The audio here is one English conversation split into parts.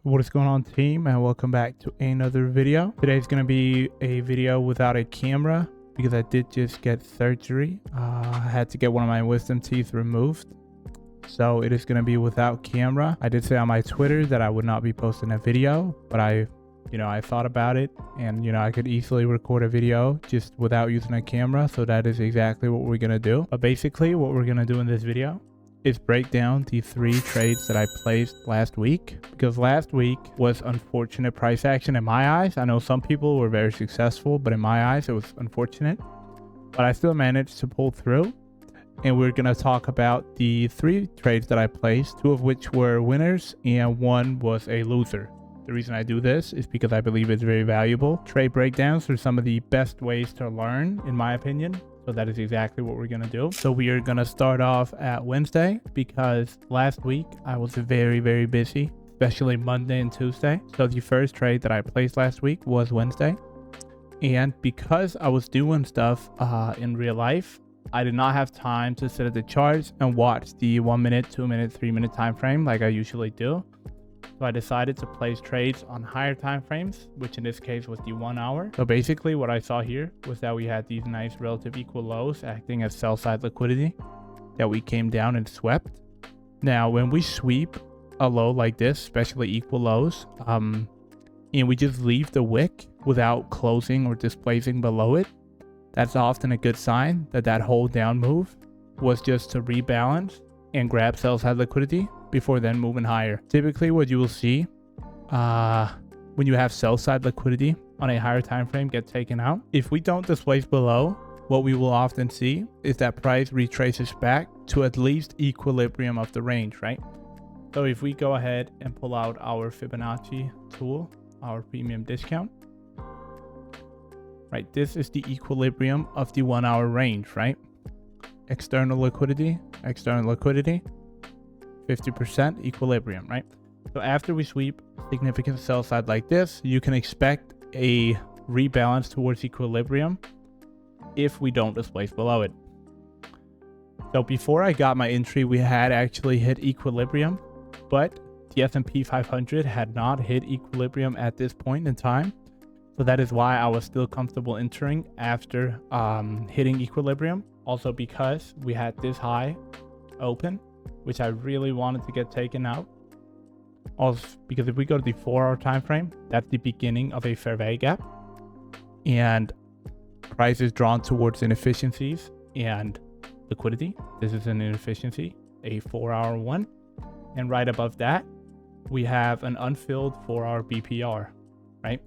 What is going on, team, and welcome back to another video. Today's going to be a video without a camera because I did just get surgery. I had to get one of my wisdom teeth removed, so it is going to be without camera. I did say on my Twitter that I would not be posting a video, but I thought about it, and I could easily record a video just without using a camera, so that is exactly what we're going to do. But basically what we're going to do in this video is break down the 3 trades that I placed last week, because last week was unfortunate price action in my eyes. I know some people were very successful, but in my eyes it was unfortunate, but I still managed to pull through. And we're going to talk about the 3 trades that I placed, 2 of which were winners and 1 was a loser. The reason I do this is because I believe it's very valuable. Trade breakdowns are some of the best ways to learn, in my opinion. So that is exactly what we're going to do. So we are going to start off at Wednesday, because last week I was very, very busy, especially Monday and Tuesday. So the first trade that I placed last week was Wednesday. And because I was doing stuff in real life, I did not have time to sit at the charts and watch the 1 minute, 2 minute, 3 minute time frame like I usually do. So I decided to place trades on higher time frames, which in this case was the 1 hour. So basically what I saw here was that we had these nice relative equal lows acting as sell side liquidity that we came down and swept. Now, when we sweep a low like this, especially equal lows, and we just leave the wick without closing or displacing below it, that's often a good sign that that whole down move was just to rebalance and grab sell side liquidity before then moving higher. Typically what you will see when you have sell side liquidity on a higher time frame get taken out, if we don't displace below, what we will often see is that price retraces back to at least equilibrium of the range, right? So if we go ahead and pull out our Fibonacci tool, our premium discount, right, this is the equilibrium of the 1 hour range, right? External liquidity, 50% equilibrium, right? So after we sweep significant sell side like this, you can expect a rebalance towards equilibrium if we don't displace below it. So before I got my entry, we had actually hit equilibrium, but the S&P 500 had not hit equilibrium at this point in time. So that is why I was still comfortable entering after hitting equilibrium. Also because we had this high open, which I really wanted to get taken out. Also, because if we go to the 4 hour time frame, that's the beginning of a fair value gap, and price is drawn towards inefficiencies and liquidity. This is an inefficiency, a 4 hour one, and right above that we have an unfilled 4 hour BPR, right?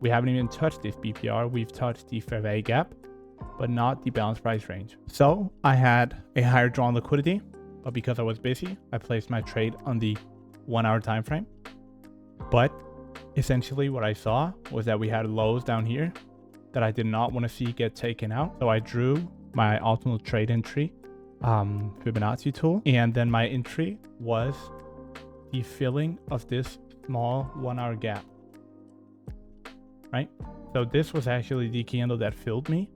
We haven't even touched this BPR. We've touched the fair value gap, but not the balanced price range. So I had a higher drawn liquidity, but because I was busy, I placed my trade on the 1 hour time frame. But essentially what I saw was that we had lows down here that I did not want to see get taken out. So I drew my optimal trade entry Fibonacci tool, and then my entry was the filling of this small 1 hour gap, right? So this was actually the candle that filled me,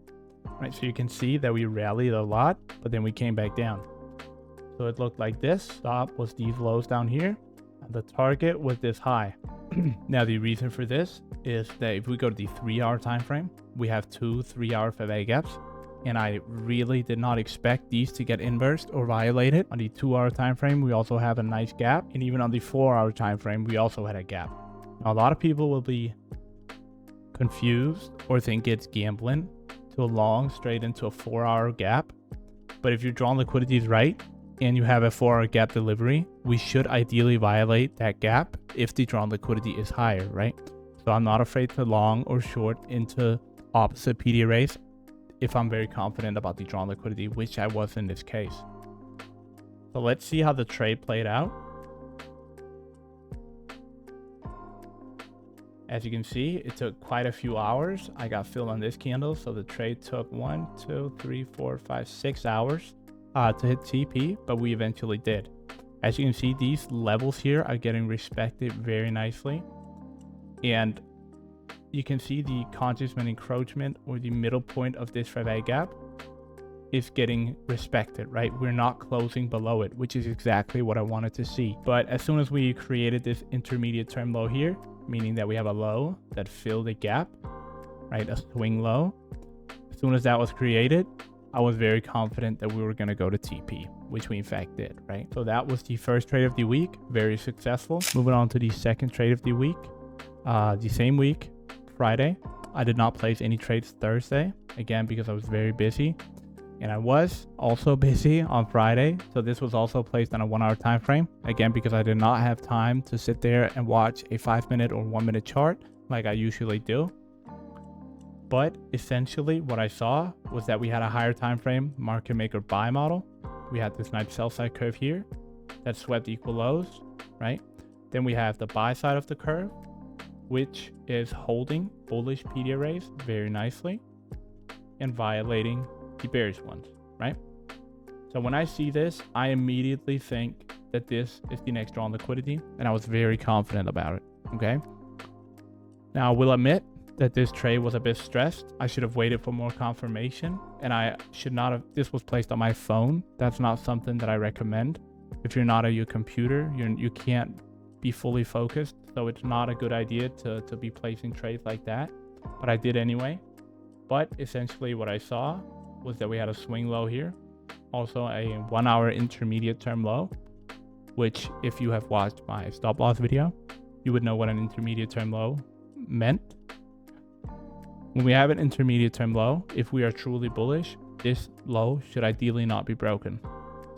right? So you can see that we rallied a lot, but then we came back down. So it looked like this. Stop was these lows down here, and the target was this high. Now the reason for this is that if we go to the 3 hour time frame, we have 2 3 hour fair value gaps, and I really did not expect these to get inversed or violated. On the 2 hour time frame, we also have a nice gap, and even on the 4 hour time frame, we also had a gap. Now, a lot of people will be confused or think it's gambling to a long straight into a 4 hour gap, but if your drawn liquidity is right and you have a 4 hour gap delivery, we should ideally violate that gap if the drawn liquidity is higher, right? So I'm not afraid to long or short into opposite PD rates if I'm very confident about the drawn liquidity, which I was in this case. So let's see how the trade played out. As you can see, it took quite a few hours. I got filled on this candle, so the trade took 1, 2, 3, 4, 5, 6 hours to hit TP, but we eventually did. As you can see, these levels here are getting respected very nicely, and you can see the conscious encroachment, or the middle point of this fair value gap, is getting respected, right? We're not closing below it, which is exactly what I wanted to see. But as soon as we created this intermediate term low here, meaning that we have a low that filled a gap, right? A swing low. As soon as that was created, I was very confident that we were going to go to TP, which we in fact did, right? So that was the first trade of the week, very successful. Moving on to the second trade of the week, the same week, Friday. I did not place any trades Thursday, again, because I was very busy. And I was also busy on Friday. So this was also placed on a 1 hour time frame, again, because I did not have time to sit there and watch a 5-minute or 1-minute chart like I usually do. But essentially what I saw was that we had a higher time frame market maker buy model. We had this nice sell side curve here that swept equal lows, right? Then we have the buy side of the curve, which is holding bullish PD arrays very nicely and violating the bearish ones, right? So when I see this, I immediately think that this is the next draw on liquidity, and I was very confident about it, okay? Now, I will admit that this trade was a bit stressed. I should have waited for more confirmation, and I should not have. This was placed on my phone. That's not something that I recommend. If you're not at your computer, you can't be fully focused, so it's not a good idea to be placing trades like that, but I did anyway. But essentially what I saw was that we had a swing low here, also a 1 hour intermediate term low, which if you have watched my stop loss video, you would know what an intermediate term low meant. When we have an intermediate term low, if we are truly bullish, this low should ideally not be broken.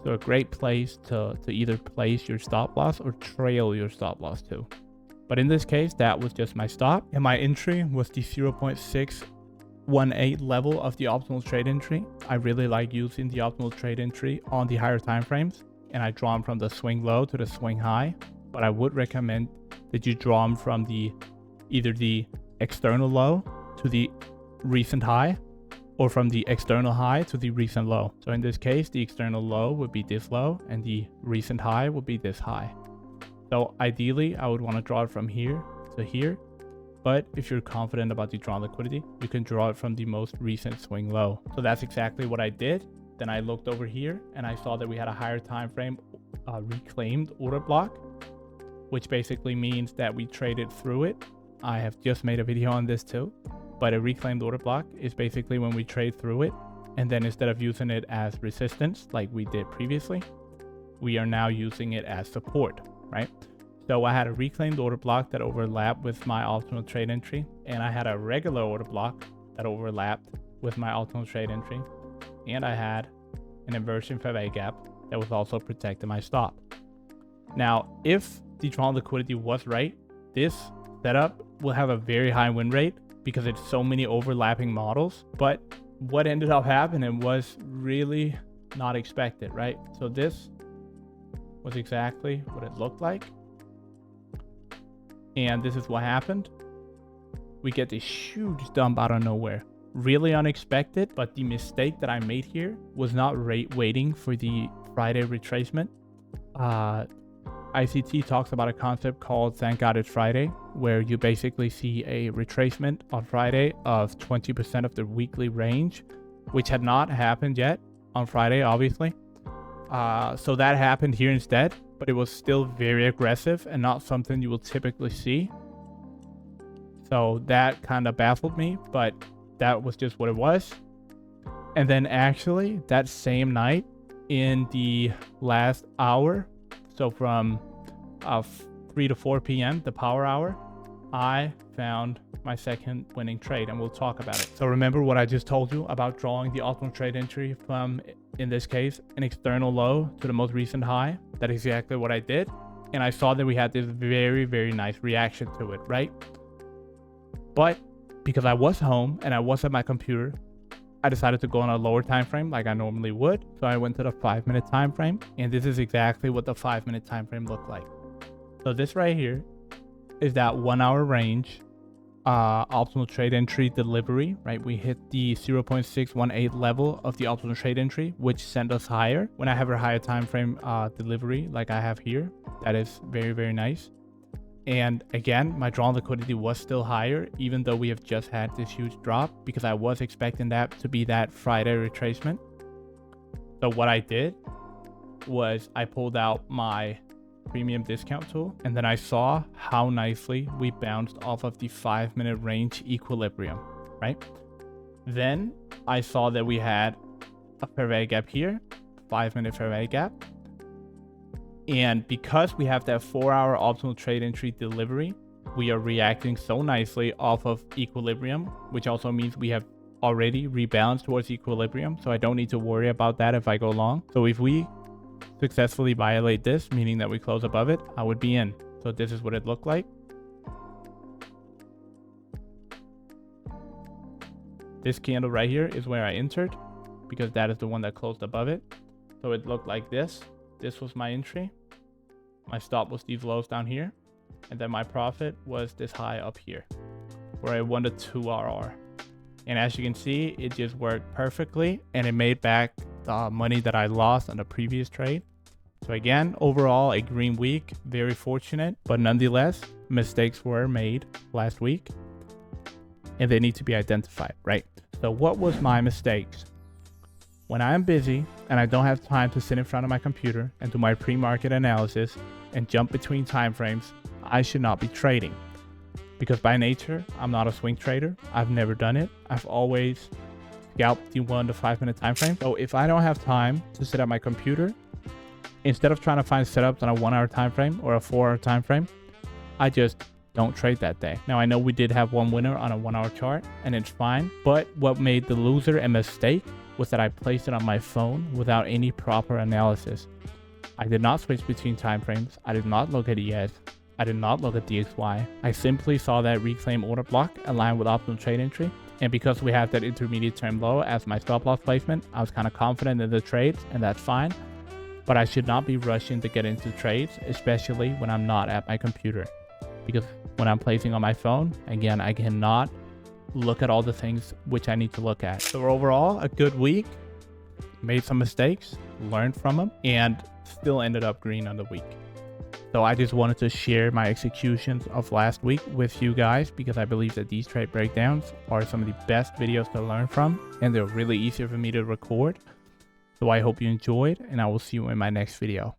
So a great place to either place your stop loss or trail your stop loss to. But in this case, that was just my stop, and my entry was the 0.618 level of the optimal trade entry. I really like using the optimal trade entry on the higher time frames, and I draw them from the swing low to the swing high. But I would recommend that you draw them from either the external low to the recent high, or from the external high to the recent low. So in this case, the external low would be this low and the recent high would be this high. So ideally, I would want to draw it from here to here. But if you're confident about the drawn liquidity, you can draw it from the most recent swing low. So that's exactly what I did. Then I looked over here and I saw that we had a higher time frame reclaimed order block, which basically means that we traded through it. I have just made a video on this too. But a reclaimed order block is basically when we trade through it, and then instead of using it as resistance like we did previously, we are now using it as support, right? So I had a reclaimed order block that overlapped with my optimal trade entry, and I had a regular order block that overlapped with my optimal trade entry, and I had an inversion fair value gap that was also protecting my stop. Now, if the drawn liquidity was right, this setup will have a very high win rate because it's so many overlapping models. But what ended up happening was really not expected, right? So this was exactly what it looked like. And this is what happened. We get this huge dump out of nowhere. Really unexpected, but the mistake that I made here was not waiting for the Friday retracement. ICT talks about a concept called Thank God It's Friday, where you basically see a retracement on Friday of 20% of the weekly range, which had not happened yet on Friday, obviously. So that happened here instead, but it was still very aggressive and not something you will typically see. So that kind of baffled me, but that was just what it was. And then actually that same night in the last hour, so from 3 to 4 p.m., the power hour, I found my second winning trade, and we'll talk about it. So remember what I just told you about drawing the optimal trade entry from, in this case, an external low to the most recent high? That is exactly what I did. And I saw that we had this very, very nice reaction to it, right? But because I was home and I was at my computer, I decided to go on a lower time frame like I normally would. So I went to the 5-minute time frame, and this is exactly what the 5-minute time frame looked like. So this right here is that 1 hour range optimal trade entry delivery, right? We hit the 0.618 level of the optimal trade entry, which sent us higher. When I have a higher time frame delivery like I have here, that is very, very nice. And again, my drawn liquidity was still higher, even though we have just had this huge drop, because I was expecting that to be that Friday retracement. So what I did was I pulled out my premium discount tool, and then I saw how nicely we bounced off of the 5-minute range equilibrium, right? Then I saw that we had a fair value gap here, 5-minute fair value gap. And because we have that 4-hour optimal trade entry delivery, we are reacting so nicely off of equilibrium, which also means we have already rebalanced towards equilibrium. So I don't need to worry about that if I go long. So if we successfully violate this, meaning that we close above it, I would be in. So this is what it looked like. This candle right here is where I entered, because that is the one that closed above it. So it looked like this. This was my entry. My stop was these lows down here. And then my profit was this high up here, where I won the 2 RR. And as you can see, it just worked perfectly, and it made back the money that I lost on the previous trade. So again, overall a green week, very fortunate, but nonetheless, mistakes were made last week and they need to be identified, right? So what was my mistakes? When I am busy and I don't have time to sit in front of my computer and do my pre-market analysis and jump between timeframes, I should not be trading. Because by nature, I'm not a swing trader. I've never done it. I've always scalped the 1 to 5 minute time frame. So if I don't have time to sit at my computer, instead of trying to find setups on a 1 hour time frame or a 4 hour time frame, I just don't trade that day. Now I know we did have one winner on a 1 hour chart and it's fine, but what made the loser a mistake was that I placed it on my phone without any proper analysis. I did not switch between time frames. I did not look at ES. I did not look at DXY. I simply saw that reclaim order block aligned with optimal trade entry. And because we have that intermediate term low as my stop loss placement, I was kind of confident in the trades, and that's fine. But I should not be rushing to get into trades, especially when I'm not at my computer. Because when I'm placing on my phone, again, I cannot look at all the things which I need to look at. So overall, a good week. Made some mistakes, learned from them, and still ended up green on the week. So I just wanted to share my executions of last week with you guys, because I believe that these trade breakdowns are some of the best videos to learn from, and they're really easy for me to record. So I hope you enjoyed, and I will see you in my next video.